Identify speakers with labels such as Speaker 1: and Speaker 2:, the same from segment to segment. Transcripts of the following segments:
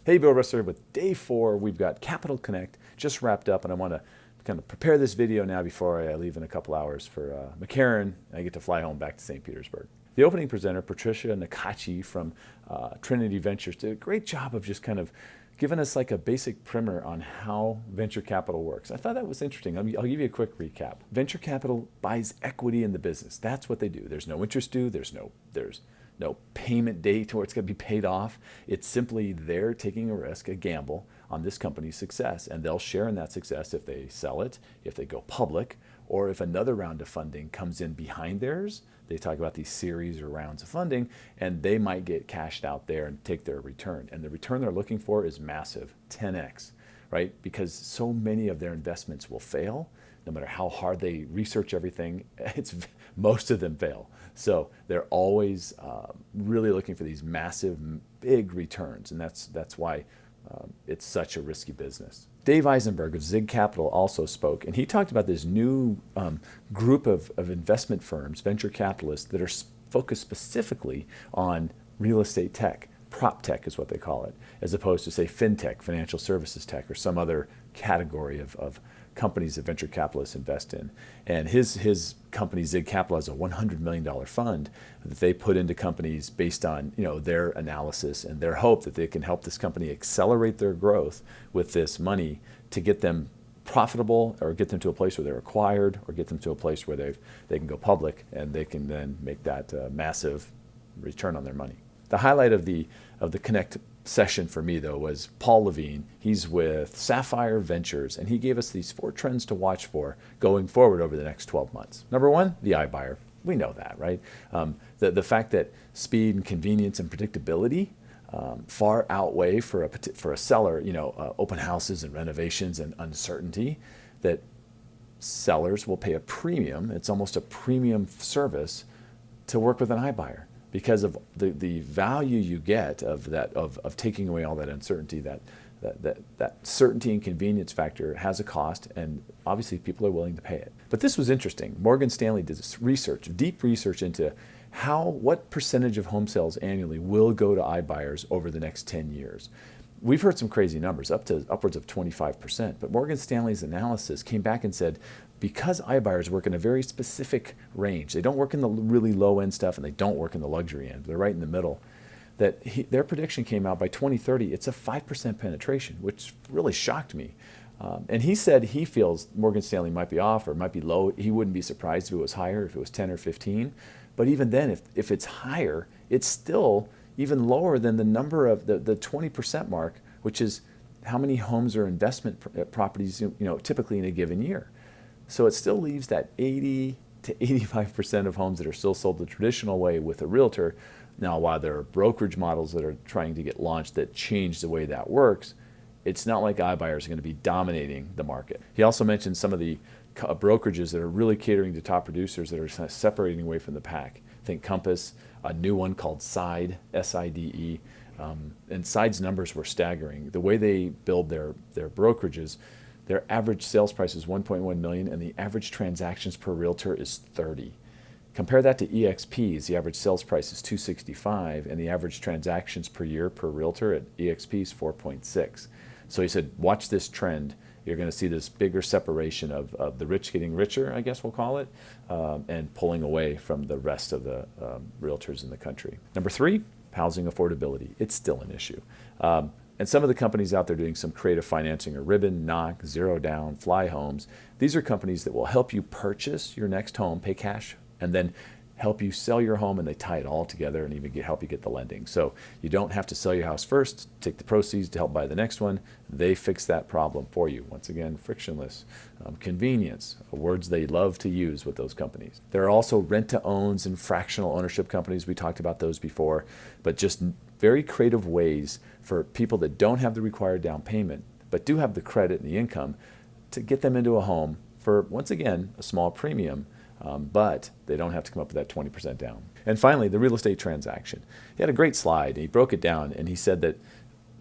Speaker 1: Hey, Bill Russell with day 4. We've got Capital Connect just wrapped up, and I want to kind of prepare this video now before I leave in a couple hours for McCarran. I get to fly home back to St. Petersburg. The opening presenter, Patricia Nakachi from Trinity Ventures, did a great job of just kind of giving us like a basic primer on how venture capital works. I thought that was interesting. I'll give you a quick recap. Venture capital buys equity in the business. That's what they do. There's no interest due. There's no payment date where it's going to be paid off. It's simply they're taking a risk, a gamble on this company's success, and they'll share in that success if they sell it, if they go public, or if another round of funding comes in behind theirs. They talk about these series or rounds of funding, and they might get cashed out there and take their return. And the return they're looking for is massive, 10x, right? Because so many of their investments will fail. No matter how hard they research everything, most of them fail. So they're always really looking for these massive, big returns, and that's why it's such a risky business. Dave Eisenberg of Zig Capital also spoke, and he talked about this new group of investment firms, venture capitalists, that are focused specifically on real estate tech. Prop tech is what they call it, as opposed to, say, fintech, financial services tech, or some other category of companies that venture capitalists invest in. And his company, Zig Capital, has a $100 million fund that they put into companies based on their analysis and their hope that they can help this company accelerate their growth with this money to get them profitable, or get them to a place where they're acquired, or get them to a place where they can go public, and they can then make that massive return on their money. The highlight of the Connect session for me, though, was Paul Levine. He's with Sapphire Ventures, and he gave us these 4 trends to watch for going forward over the next 12 months. Number 1, the iBuyer. We know that, right? The fact that speed and convenience and predictability far outweigh for a seller, open houses and renovations and uncertainty, that sellers will pay a premium. It's almost a premium service to work with an iBuyer, because of the value you get of taking away all that uncertainty. That certainty and convenience factor has a cost, and obviously people are willing to pay it. But this was interesting. Morgan Stanley did this research, deep research, into what percentage of home sales annually will go to iBuyers over the next 10 years. We've heard some crazy numbers, upwards of 25%, but Morgan Stanley's analysis came back and said, because iBuyers work in a very specific range, they don't work in the really low-end stuff, and they don't work in the luxury end, they're right in the middle, that their prediction came out by 2030, it's a 5% penetration, which really shocked me. And he said he feels Morgan Stanley might be off or might be low. He wouldn't be surprised if it was higher, if it was 10 or 15. But even then, if it's higher, it's still even lower than the number of the 20% mark, which is how many homes or investment properties typically in a given year. So it still leaves that 80 to 85% of homes that are still sold the traditional way with a realtor. Now, while there are brokerage models that are trying to get launched that change the way that works, it's not like iBuyers are going to be dominating the market. He also mentioned some of the brokerages that are really catering to top producers that are separating away from the pack. Think Compass, a new one called Side, S-I-D-E. And Side's numbers were staggering. The way they build their brokerages, their average sales price is $1.1 million, and the average transactions per realtor is 30. Compare that to EXP's. The average sales price is $265, and the average transactions per year per realtor at EXP is 4.6. So he said, watch this trend. You're going to see this bigger separation of the rich getting richer, I guess we'll call it, and pulling away from the rest of the realtors in the country. Number 3, housing affordability. It's still an issue. And some of the companies out there doing some creative financing are Ribbon, Knock, Zero Down, Fly Homes. These are companies that will help you purchase your next home, pay cash, and then help you sell your home, and they tie it all together and even help you get the lending. So you don't have to sell your house first, take the proceeds to help buy the next one. They fix that problem for you. Once again, frictionless, convenience, words they love to use with those companies. There are also rent-to-owns and fractional ownership companies. We talked about those before, but just very creative ways for people that don't have the required down payment, but do have the credit and the income to get them into a home for, once again, a small premium, but they don't have to come up with that 20% down. And finally, the real estate transaction. He had a great slide, and he broke it down, and he said that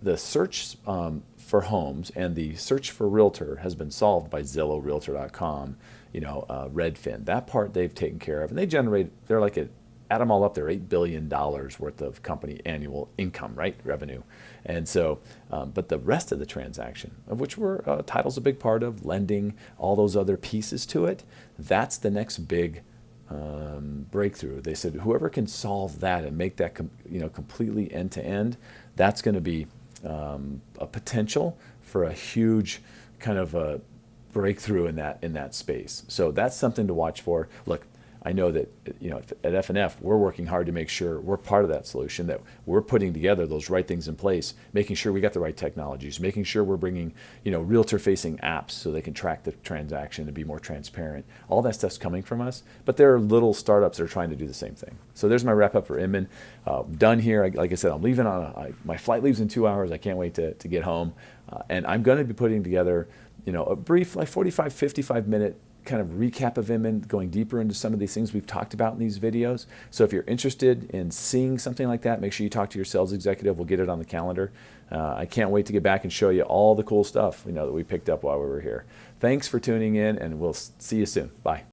Speaker 1: the search for homes and the search for realtor has been solved by Zillow, Realtor.com, Redfin. That part they've taken care of, and they're like at add them all up, they're $8 billion worth of company annual income, right? Revenue. And so, but the rest of the transaction, of which title's a big part of, lending, all those other pieces to it, that's the next big breakthrough. They said whoever can solve that and make that completely end to end, that's going to be a potential for a huge kind of a breakthrough in that space. So that's something to watch for. Look, I know that at F&F we're working hard to make sure we're part of that solution, that we're putting together those right things in place, making sure we got the right technologies, making sure we're bringing realtor-facing apps so they can track the transaction and be more transparent. All that stuff's coming from us, but there are little startups that are trying to do the same thing. So there's my wrap up for Inman. Done here. Like I said, I'm leaving my flight leaves in 2 hours. I can't wait to get home, and I'm going to be putting together a brief 45, 55 minute kind of recap of Inman, going deeper into some of these things we've talked about in these videos. So if you're interested in seeing something like that, make sure you talk to your sales executive. We'll get it on the calendar. I can't wait to get back and show you all the cool stuff that we picked up while we were here. Thanks for tuning in, and we'll see you soon. Bye.